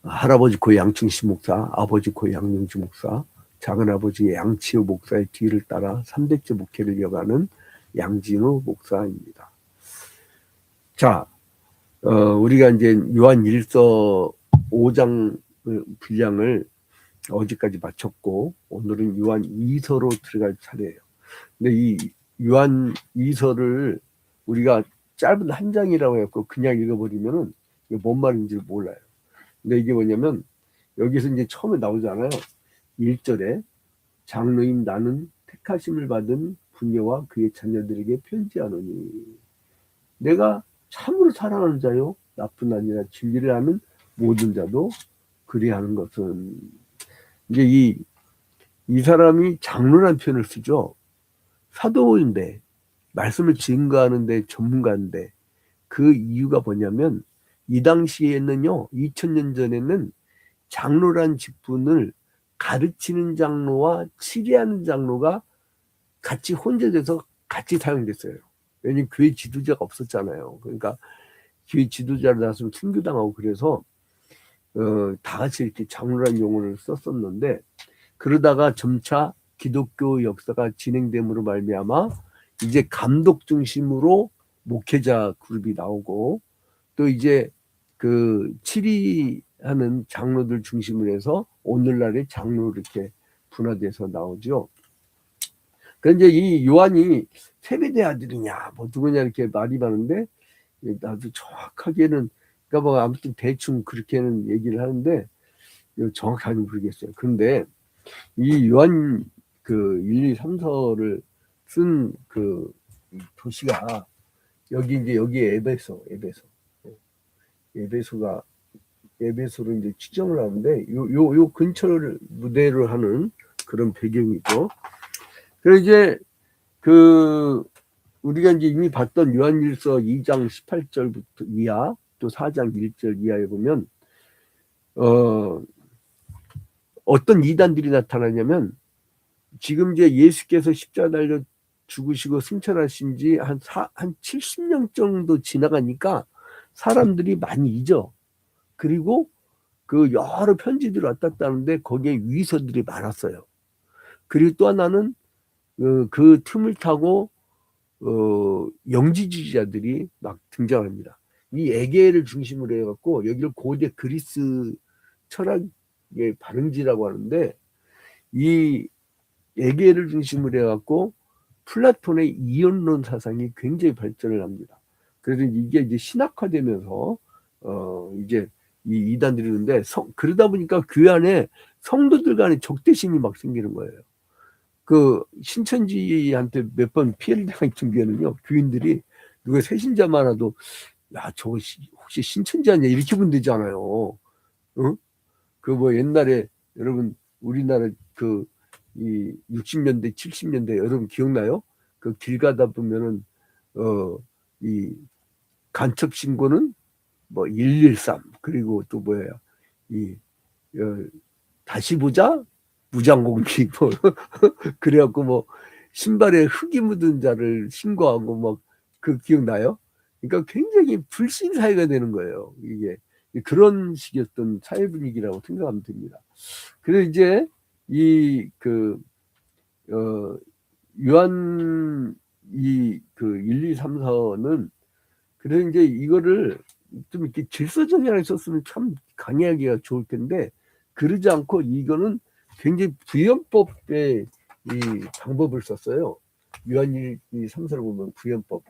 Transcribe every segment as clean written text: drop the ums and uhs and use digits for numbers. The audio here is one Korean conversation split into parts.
할아버지 고 양충식 목사, 아버지 고 양용주 목사, 작은아버지 양치호 목사의 뒤를 따라 3대째 목회를 이어가는 양진호 목사입니다. 자, 우리가 이제 요한 1서 5장 분량을 어제까지 마쳤고, 오늘은 요한 2서로 들어갈 차례예요. 근데 이 요한 2서를 우리가 짧은 한 장이라고 해서 그냥 읽어버리면은 이게 뭔 말인지 몰라요. 근데 이게 뭐냐면, 여기서 이제 처음에 나오잖아요. 1절에 장로인 나는 택하심을 받은 부녀와 그의 자녀들에게 편지하노니, 내가 참으로 사랑하는 자요 나뿐 아니라 진리를 하는 모든 자도 그리하는 것은, 이제 이 사람이 장로란 표현을 쓰죠. 사도인데 말씀을 증거하는데 전문가인데, 그 이유가 뭐냐면 이 당시에는요, 2000년 전에는 장로란 직분을 가르치는 장로와 치리하는 장로가 같이 혼재돼서 같이 사용됐어요. 왜냐면 교회 지도자가 없었잖아요. 그러니까 교회 지도자를 나서면 순교당하고, 그래서 다 같이 이렇게 장로란 용어를 썼었는데, 그러다가 점차 기독교 역사가 진행됨으로 말미암아 이제 감독 중심으로 목회자 그룹이 나오고, 또 이제 그 치리하는 장로들 중심으로 해서 오늘날의 장로 이렇게 분화돼서 나오죠. 그런데 이 요한이 세베대 아들이냐 뭐 누구냐 이렇게 말이 많은데, 나도 정확하게는, 그러니까 뭐 아무튼 대충 그렇게는 얘기를 하는데 정확하게 모르겠어요. 그런데 이 요한 그 1, 2, 3서를 쓴 그 도시가 여기 이제 여기에 에베소가 에베소로 이제 지정을 하는데, 요 근처를 무대로 하는 그런 배경이죠. 그래서 이제 그 우리가 이제 이미 봤던 요한일서 2장 18절부터 이하, 또 4장 1절 이하에 보면 어떤 이단들이 나타나냐면, 지금 이제 예수께서 십자가 달려 죽으시고 승천하신 지 한 70년 정도 지나가니까 사람들이 많이 잊어. 그리고 그 여러 편지들이 왔다 갔다 하는데 거기에 위서들이 많았어요. 그리고 또 하나는 그 틈을 타고 영지주의자들이 막 등장합니다. 이 에게를 중심으로 해갖고 여기를 고대 그리스 철학의 발흥지라고 하는데, 이 에게를 중심으로 해갖고 플라톤의 이원론 사상이 굉장히 발전을 합니다. 그래서 이게 이제 신학화되면서 이제 이 이단들이 있는데, 그러다 보니까 교회 안에 성도들 간의 적대심이 막 생기는 거예요. 그 신천지한테 몇 번 피해를 당한 경우에는요, 교인들이 누가 새신자 많아도 야 저거 혹시 신천지 아니야 이렇게 본대잖아요. 응? 그 뭐 옛날에 여러분 우리나라 그 이 60년대 70년대 여러분 기억나요? 그 길 가다 보면은 이 간첩 신고는 뭐 113, 그리고 또 뭐야 이 다시 보자 무장공비 뭐 그래갖고 뭐 신발에 흙이 묻은 자를 신고하고 막, 그 기억나요? 그러니까 굉장히 불신 사회가 되는 거예요. 이게 그런 식이었던 사회 분위기라고 생각하면 됩니다. 그래서 이제 이그 요한 그 1, 2, 3, 4는, 그래서 이제 이거를 좀 이렇게 질서정연하게 썼으면 참 강의하기가 좋을 텐데, 그러지 않고 이거는 굉장히 부연법의 이 방법을 썼어요. 요한 1, 2, 3, 4를 보면 부연법.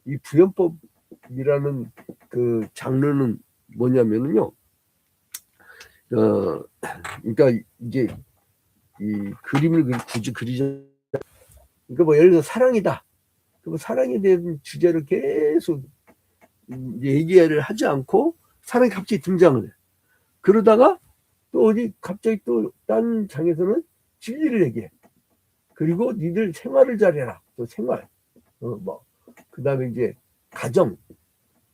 이 부연법이라는 그 장르는 뭐냐면요. 그러니까 이제 이 그림을 굳이 그리자. 그러니까 뭐 예를 들어 사랑이다. 그럼 사랑에 대한 주제를 계속 얘기를 하지 않고 사랑이 갑자기 등장을 해. 그러다가 또 어디 갑자기 또 딴 장에서는 진리를 얘기해. 그리고 니들 생활을 잘해라. 또 생활. 그 다음에 이제 가정.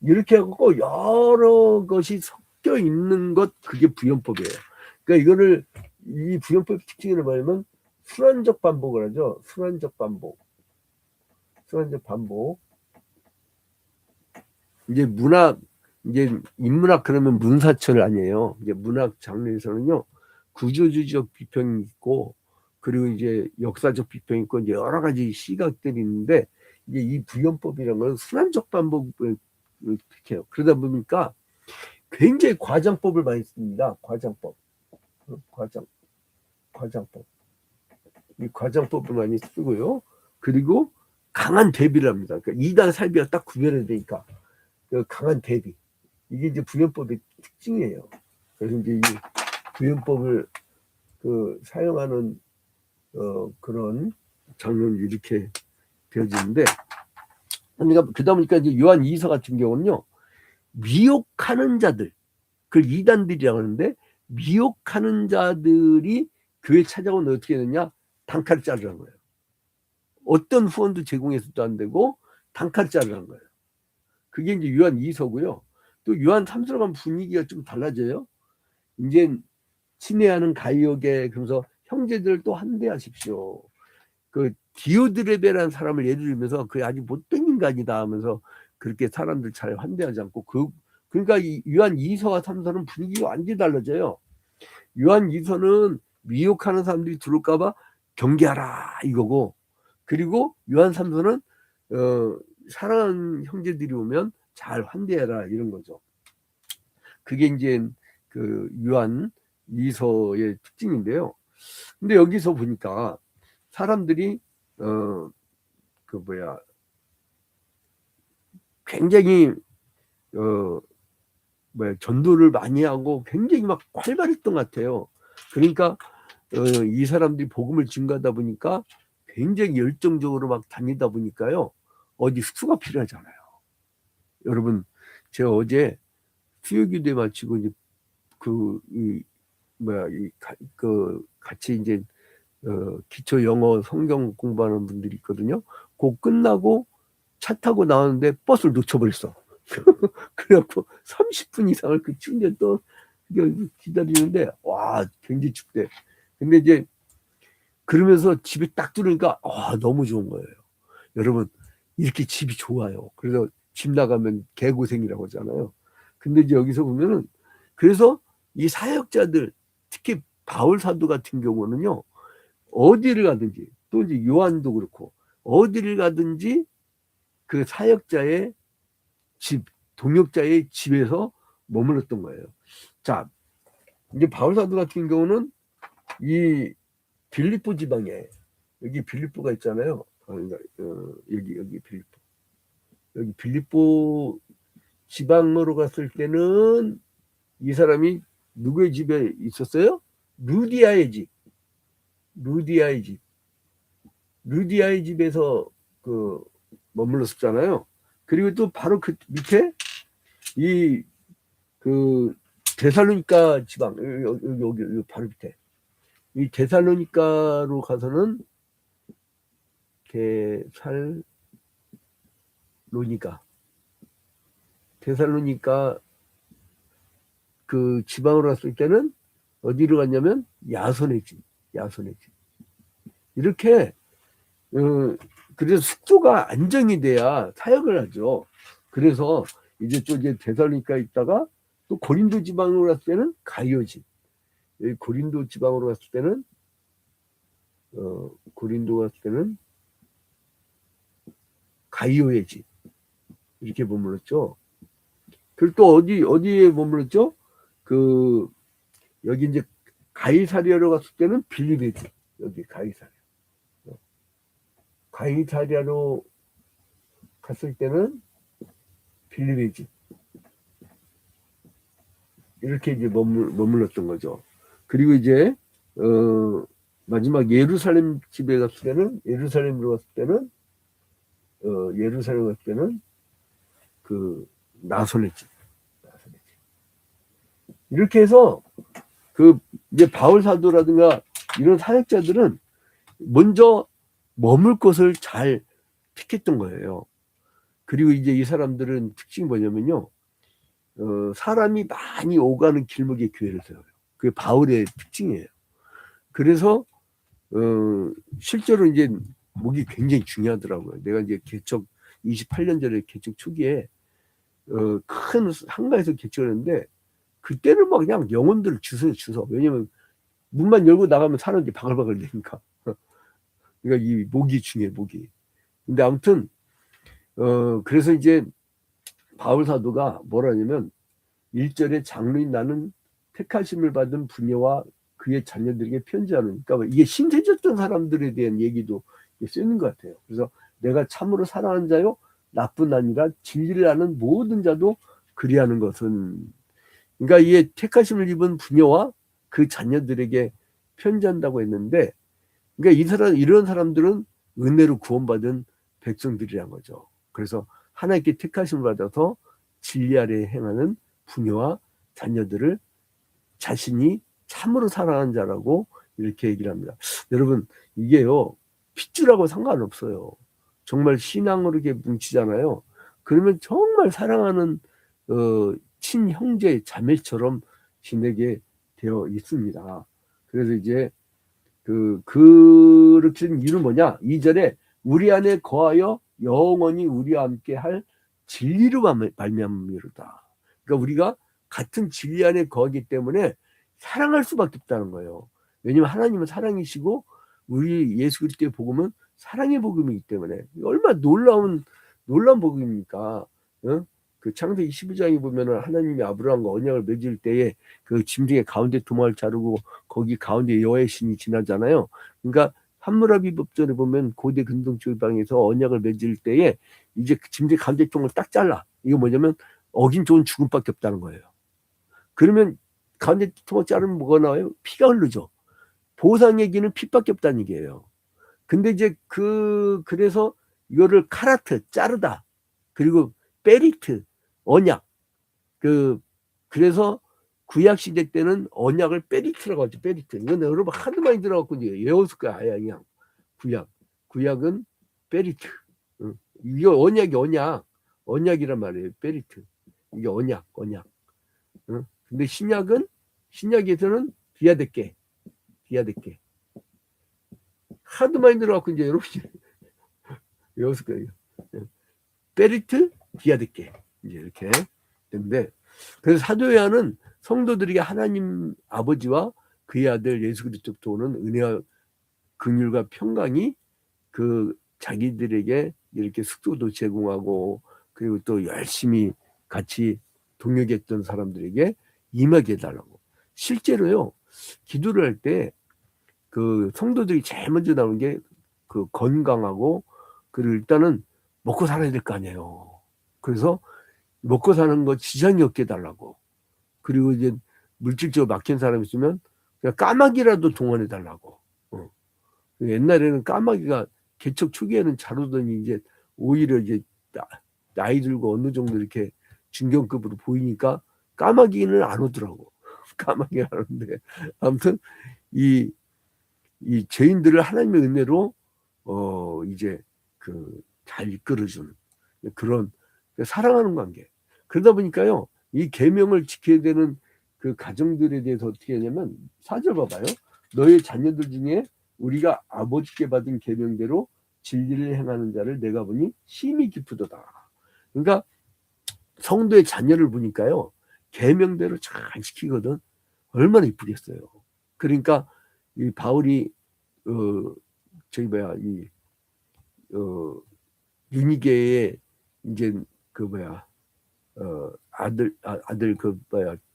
이렇게 하고 여러 것이 섞여 있는 것, 그게 부연법이에요. 그러니까 이거를, 이 부연법 특징을 말하면 순환적 반복을 하죠. 순환적 반복. 이제 문학 이제 인문학 그러면 문사철 아니에요. 이제 문학 장르에서는요, 구조주의적 비평이 있고, 그리고 이제 역사적 비평이 있고, 이제 여러 가지 시각들이 있는데, 이제 이 부연법이라는 건 순환적 반복을 택해요. 그러다 보니까 굉장히 과장법을 많이 씁니다. 과장법. 과장법. 이 과장법을 많이 쓰고요. 그리고 강한 대비를 합니다. 그러니까 이단 살비가 딱 구별해야 되니까. 그 강한 대비. 이게 이제 부연법의 특징이에요. 그래서 이제 이 부연법을 사용하는 그런 장면이 이렇게 되어지는데, 그러니까 그러다 보니까 이제 요한 2서 같은 경우는요, 미혹하는 자들, 그걸 이단들이라고 하는데, 미혹하는 자들이 교회 찾아오면 어떻게 되냐? 단칼을 자르라는 거예요. 어떤 후원도 제공해서도 안 되고 단칼을 자르라는 거예요. 그게 이제 요한 2서고요. 또 요한 3서로 가면 분위기가 좀 달라져요. 이제 친애하는 가이오게, 그러면서 형제들 또 한대하십시오. 그 디오드레베라는 사람을 예를 들면서 그 아주 못된 인간이다 하면서 그렇게 사람들 잘 환대하지 않고, 그러니까 이 요한 2서와 3서는 분위기가 완전히 달라져요. 요한 2서는 미혹하는 사람들이 들어올까봐 경계하라 이거고, 그리고 요한 3서는 사랑하는 형제들이 오면 잘 환대해라 이런 거죠. 그게 이제 그 요한 2서의 특징인데요. 근데 여기서 보니까 사람들이 굉장히 전도를 많이 하고 굉장히 막 활발했던 것 같아요. 그러니까 이 사람들이 복음을 증거하다 보니까 굉장히 열정적으로 막 다니다 보니까요, 어디 숙소가 필요하잖아요. 여러분, 제가 어제 수요기도에 마치고 이제 같이 이제 기초 영어 성경 공부하는 분들이 있거든요. 그거 끝나고 차 타고 나왔는데 버스를 놓쳐버렸어. 그래갖고 30분 이상을 그 추운 데 또 기다리는데, 와, 굉장히 춥대. 근데 이제 그러면서 집에 딱 들으니까 너무 좋은 거예요. 여러분, 이렇게 집이 좋아요. 그래서 집 나가면 개고생이라고 하잖아요. 근데 이제 여기서 보면은, 그래서 이 사역자들, 특히 바울 사도 같은 경우는요, 어디를 가든지, 또 이제 요한도 그렇고, 어디를 가든지 그 사역자의 집, 동역자의 집에서 머물렀던 거예요. 자, 이제 바울 사도 같은 경우는 이 빌립보 지방에, 여기 빌립보가 있잖아요. 여기 빌립보. 여기 빌립보 지방으로 갔을 때는 이 사람이 누구의 집에 있었어요? 루디아의 집. 루디아의 집에서 머물렀었잖아요. 그리고 또 바로 그 밑에 데살로니가 지방, 여기 바로 밑에. 이 데살로니가로 가서는 데살로니가 그 지방으로 갔을 때는 어디로 갔냐면 야손의 집. 이렇게 그래서 숙소가 안정이 돼야 사역을 하죠. 그래서 이제 데살로니가에 있다가 또 고린도 지방으로 갔을 때는 가이오 집. 여기 고린도 지방으로 갔을 때는 가이오의 집. 이렇게 머물렀죠. 그리고 또 어디에 머물렀죠? 여기 이제 가이사리아로 갔을 때는 빌립의 집. 여기 가이사리아로 갔을 때는 빌립의 집. 이렇게 이제 머물렀던 거죠. 그리고 이제 마지막 예루살렘으로 갔을 때는 그 나손의 집. 이렇게 해서 이제 바울 사도라든가 이런 사역자들은 먼저 머물 곳을 잘 픽했던 거예요. 그리고 이제 이 사람들은 특징이 뭐냐면요, 사람이 많이 오가는 길목에 교회를 세워요. 그게 바울의 특징이에요. 그래서 실제로 이제 목이 굉장히 중요하더라고요. 내가 이제 개척 28년 전에 개척 초기에 큰 한가에서 개척했는데 그때는 막 그냥 영혼들을 주워. 왜냐면 문만 열고 나가면 사람들이 바글바글 되니까. 그러니까 이 목이 중요해, 목이. 근데 아무튼 그래서 이제 바울 사도가 뭐라 하냐면 1절에 장로인 나는 택하심을 받은 부녀와 그의 자녀들에게 편지하는, 그러니까 이게 신세졌던 사람들에 대한 얘기도 쓰는 것 같아요. 그래서 내가 참으로 사랑하는 자요 나뿐 아니라 진리를 아는 모든 자도 그리하는 것은, 그러니까 이게 택하심을 입은 부녀와 그 자녀들에게 편지한다고 했는데, 그러니까 이런 사람들은 은혜로 구원받은 백성들이란 거죠. 그래서 하나님께 택하심을 받아서 진리 아래 행하는 부녀와 자녀들을 자신이 참으로 사랑하는 자라고 이렇게 얘기를 합니다. 여러분, 이게요, 핏줄하고 상관없어요. 정말 신앙으로 이렇게 뭉치잖아요. 그러면 정말 사랑하는 친형제 자매처럼 지내게 되어 있습니다. 그래서 이제 그렇게 된 이유는 뭐냐? 2절에 우리 안에 거하여 영원히 우리와 함께 할 진리로 말미암음이로다. 그러니까 우리가 같은 진리 안에 거하기 때문에 사랑할 수밖에 없다는 거예요. 왜냐면 하나님은 사랑이시고 우리 예수 그리스도의 복음은 사랑의 복음이기 때문에 얼마나 놀라운 복음입니까? 그 창세기 12장에 보면은 하나님이 아브라함과 언약을 맺을 때에 그 짐승의 가운데 두마를 자르고 거기 가운데 여호와의 신이 지나잖아요. 그러니까 함무라비 법전에 보면 고대 근동지방에서 언약을 맺을 때에 이제 짐승의 가운데 쪽을 딱 잘라. 이거 뭐냐면 어긴 좋은 죽음밖에 없다는 거예요. 그러면 가운데 토막 자르면 뭐가 나와요? 피가 흐르죠. 보상의 기는 피밖에 없다는 얘기예요. 근데 이제 그래서 이거를 카라트 자르다, 그리고 베리트 언약, 그래서 구약 시대 때는 언약을 베리트라고 하죠. 베리트. 이건 여러분 하도 많이 들어갖고 이제 외웠을 거야. 아예 그냥 구약은 베리트. 이거 언약이란 말이에요. 베리트. 이게 언약. 근데 신약에서는 디아데케. 하도 많이 들어갖고 이제 여러분이 외웠을 거예요. 베리트 디아데케 이제 이렇게 되는데, 그래서 사도 요한은 성도들에게 하나님 아버지와 그의 아들 예수 그리스도부터 오는 은혜와 긍휼과 평강이 자기들에게 이렇게 숙소도 제공하고 그리고 또 열심히 같이 동역했던 사람들에게 임하게 해달라고. 실제로요, 기도를 할 때 성도들이 제일 먼저 나오는 게 건강하고, 그리고 일단은 먹고 살아야 될 거 아니에요. 그래서 먹고 사는 거 지장이 없게 해달라고. 그리고 이제 물질적으로 막힌 사람이 있으면 그냥 까마귀라도 동원해 달라고. 옛날에는 까마귀가 개척 초기에는 잘 오더니 이제 오히려 이제 나이 들고 어느 정도 이렇게 중견급으로 보이니까 까마귀는 안 오더라고. 까마귀는 안 오는데, 아무튼 이 죄인들을 하나님의 은혜로 이제 잘 이끌어주는 그런 사랑하는 관계. 그러다 보니까요, 이 계명을 지켜야 되는 그 가정들에 대해서 어떻게 하냐면 4절 봐봐요. 너의 자녀들 중에 우리가 아버지께 받은 계명대로 진리를 행하는 자를 내가 보니 심히 기쁘도다. 그러니까 성도의 자녀를 보니까요, 계명대로 잘 지키거든. 얼마나 이쁘겠어요. 그러니까 이 바울이 유니게의 이제 아들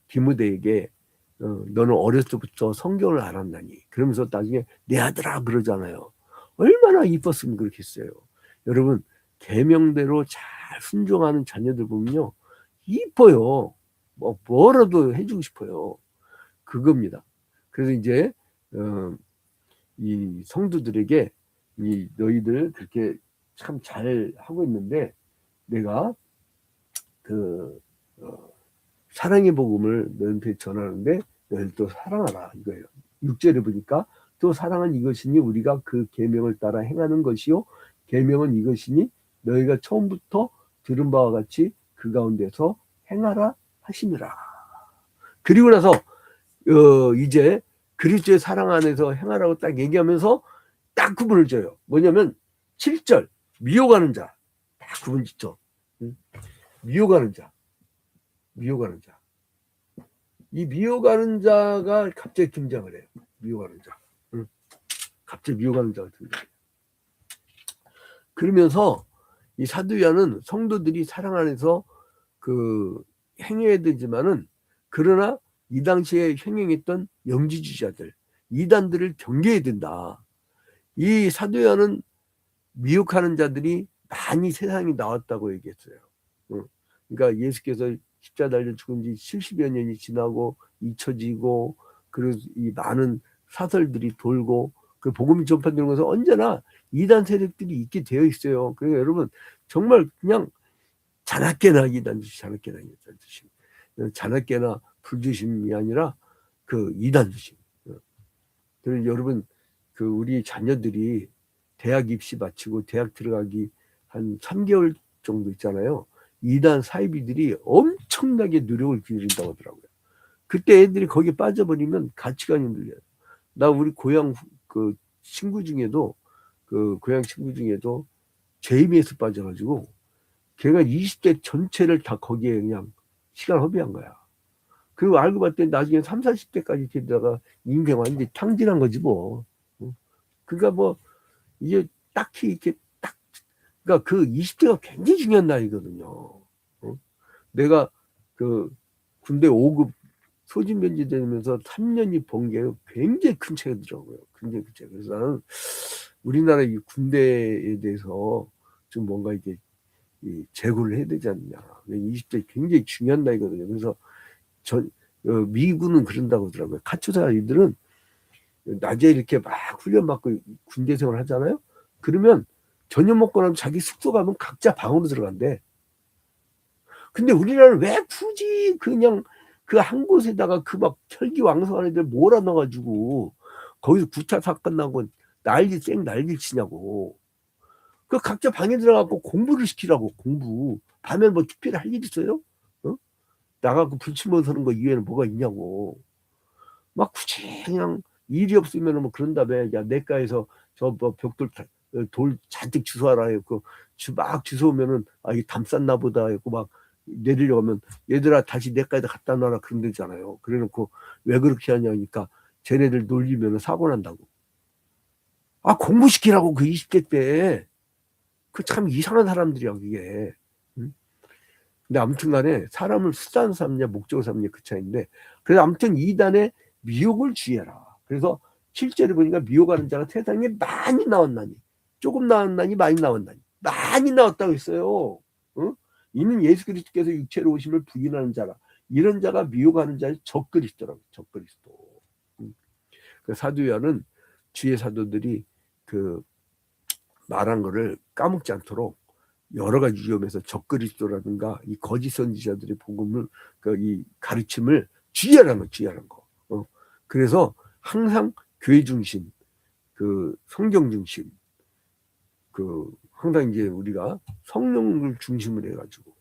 디모데에게 너는 어렸을 때부터 성경을 알았나니, 그러면서 나중에 내 아들아 그러잖아요. 얼마나 이뻤으면 그렇겠어요. 여러분, 계명대로 잘 순종하는 자녀들 보면요, 이뻐요. 뭐라도 해주고 싶어요. 그겁니다. 그래서 이제 이 성도들에게 너희들 그렇게 참 잘 하고 있는데 내가 사랑의 복음을 너희한테 전하는데 너희들 또 사랑하라 이거예요. 6절에 보니까 또 사랑은 이것이니 우리가 그 계명을 따라 행하는 것이요 계명은 이것이니 너희가 처음부터 들은 바와 같이 그 가운데서 행하라 하시니라. 그리고 나서 이제 그리스도의 사랑 안에서 행하라고 딱 얘기하면서 딱 구분을 줘요. 뭐냐면 7절 미혹하는 자 딱 구분 짓죠. 미혹하는 자. 미혹하는 자. 이 미혹하는 자가 갑자기 등장을 해요. 미혹하는 자. 응? 갑자기 미혹하는 자가 등장해요. 그러면서 이 사도요한은 성도들이 사랑 안에서 그 행해야 되지만은, 그러나 이 당시에 행행했던 영지주의자들, 이단들을 경계해야 된다. 이 사도요한은 미혹하는 자들이 많이 세상에 나왔다고 얘기했어요. 그러니까 예수께서 십자가 달려 죽은 지 70여 년이 지나고 잊혀지고, 그리고 이 많은 사설들이 돌고, 그 복음이 전파되는 것은 언제나 이단 세력들이 있게 되어 있어요. 그러니까 여러분 정말 그냥 자나깨나 이단 주심, 자나깨나 이단 주심, 자나깨나 불주심이 아니라 그 이단 주심. 그래서 여러분 그 우리 자녀들이 대학 입시 마치고 대학 들어가기 한 3개월 정도 있잖아요. 이단 사이비들이 엄청나게 노력을 기울인다고 하더라고요. 그때 애들이 거기에 빠져버리면 가치관이 흔들려요. 나 우리 고향 그 친구 중에도 JBS 빠져가지고 걔가 20대 전체를 다 거기에 그냥 시간 허비한 거야. 그리고 알고 봤더니 나중에 30, 40대까지 되다가 인생 완전히 탕진한 거지 뭐. 그러니까 뭐 이게 딱히 이렇게 딱, 그러니까 그 20대가 굉장히 중요한 나이거든요. 내가 그 군대 5급 소집 면제되면서 3년이 본 게 굉장히 큰 차이더라고요. 굉장히 큰 차이. 그래서 나는 우리나라 이 군대에 대해서 좀 뭔가 이게 재고를 해야 되지 않냐. 20대 굉장히 중요한 나이거든요. 그래서 미군은 그런다고 하더라고요. 카투사 아이들은 낮에 이렇게 막 훈련받고 군대 생활 하잖아요. 그러면 저녁 먹고 나면 자기 숙소 가면 각자 방으로 들어간대. 근데 우리나라는 왜 굳이 그냥 그 한 곳에다가 그 막 혈기왕성한 애들 몰아넣어가지고 거기서 9차 사건 나고 난리 치냐고. 그 각자 방에 들어가고 공부를 시키라고. 공부. 밤에 뭐 특별히 할 일 있어요? 나가고 불침번 서는 거 이외에는 뭐가 있냐고. 막 굳이 그냥 일이 없으면 뭐 그런 다음에 야 내과에서 저 뭐 벽돌 돌 잔뜩 주워와라 했고 막 주워오면은 아 이게 담 쌌나 보다 했고 막 내리려고 하면 얘들아 다시 내과에다 갖다 놔라 그런 데잖아요. 그래놓고 왜 그렇게 하냐니까 쟤네들 놀리면 사고 난다고. 아 공부시키라고 그 20대 때. 그 참 이상한 사람들이야 그게. 응? 근데 아무튼 간에 사람을 수단 삼냐 목적으로 삼냐 그 차이인데, 그래서 아무튼 이단의 미혹을 주의해라. 그래서 실제로 보니까 미혹하는 자가 세상에 많이 나왔나니, 조금 나왔나니 많이 나왔나니, 많이 나왔다고 했어요. 응? 이는 예수 그리스도께서 육체로 오심을 부인하는 자라. 이런 자가 미혹하는 자의 적그리스도라고. 적그리스도. 그 사도요한은 주의 사도들이 그 말한 거를 까먹지 않도록 여러 가지 위험에서 적그리스도라든가 이 거짓 선지자들의 복음을 이 가르침을 주의하라는 거. 그래서 항상 교회 중심, 그 성경 중심, 그 항상 이제 우리가 성령을 중심으로 해가지고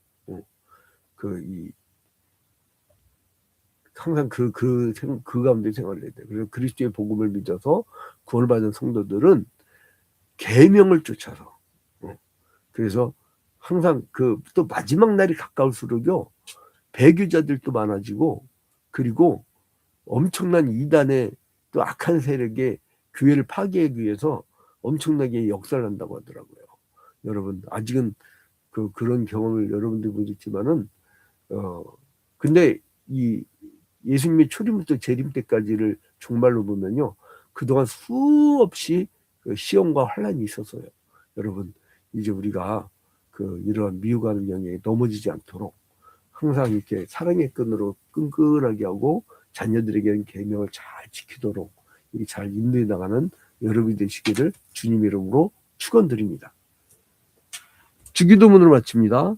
항상 그 가운데 생활을 해야 돼. 그래서 그리스도의 복음을 믿어서 구원을 받은 성도들은 계명을 쫓아서 그래서 항상 또 마지막 날이 가까울수록요 배교자들도 많아지고, 그리고 엄청난 이단의 또 악한 세력의 교회를 파괴하기 위해서 엄청나게 역사를 한다고 하더라고요. 여러분 아직은 그런 경험을 여러분들이 보셨지만은 근데 이 예수님의 초림부터 재림 때까지를 종말로 보면요 그동안 수없이 시험과 환란이 있었어요. 여러분 이제 우리가 이러한 미혹하는 영역에 넘어지지 않도록 항상 이렇게 사랑의 끈으로 끈끈하게 하고 자녀들에게는 계명을 잘 지키도록 잘 인도해 나가는 여러분이 되시기를 주님 이름으로 축원드립니다. 주기도문으로 마칩니다.